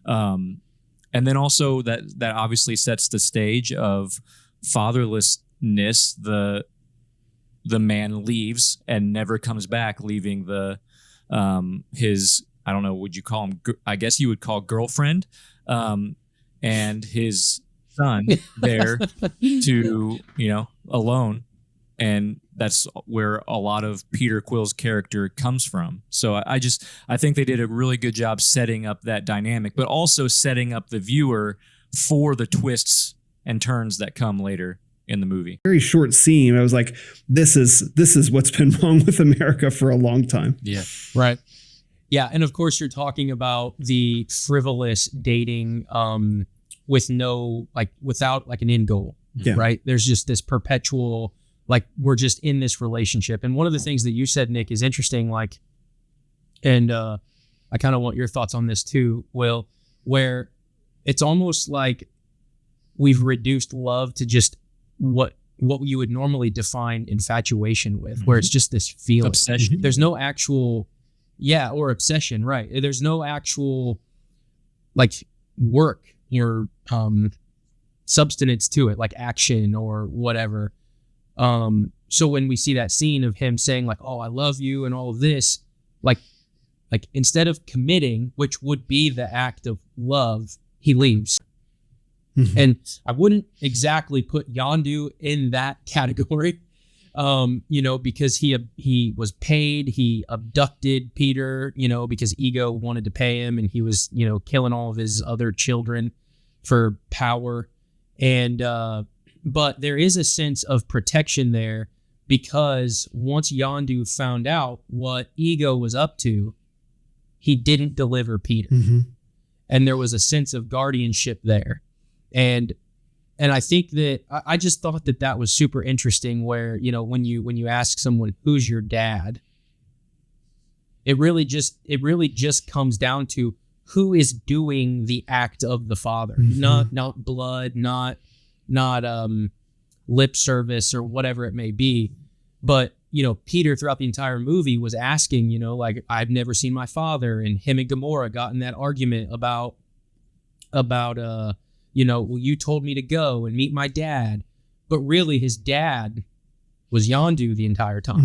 And then also that obviously sets the stage of fatherlessness. The man leaves and never comes back, leaving his, I don't know, would you call him, I guess you would call girlfriend, and his son there to, alone. And that's where a lot of Peter Quill's character comes from. So I think they did a really good job setting up that dynamic, but also setting up the viewer for the twists and turns that come later in the movie. Very short scene. I was like, this is what's been wrong with America for a long time. Yeah. Right. Yeah. And of course you're talking about the frivolous dating, with no, without an end goal. Yeah. Right. There's just this perpetual, we're just in this relationship. And one of the things that you said, Nick, is interesting, and I kind of want your thoughts on this too, Will, where it's almost like we've reduced love to just what you would normally define infatuation with, where it's just this feeling. Obsession. There's no actual, or obsession, right? There's no actual, work or substance to it, like action or whatever. So when we see that scene of him saying oh, I love you and all of this, instead of committing, which would be the act of love, he leaves. Mm-hmm. And I wouldn't exactly put Yondu in that category, because he was paid, he abducted Peter, because Ego wanted to pay him, and he was, killing all of his other children for power. And, but there is a sense of protection there, because once Yondu found out what Ego was up to, he didn't deliver Peter. Mm-hmm. And there was a sense of guardianship there. And I think that I just thought that was super interesting, where, when you ask someone, who's your dad, it really just comes down to who is doing the act of the father, mm-hmm. not blood, not lip service or whatever it may be. But, Peter throughout the entire movie was asking, I've never seen my father, and him and Gamora got in that argument about, well, you told me to go and meet my dad. But really his dad was Yondu the entire time.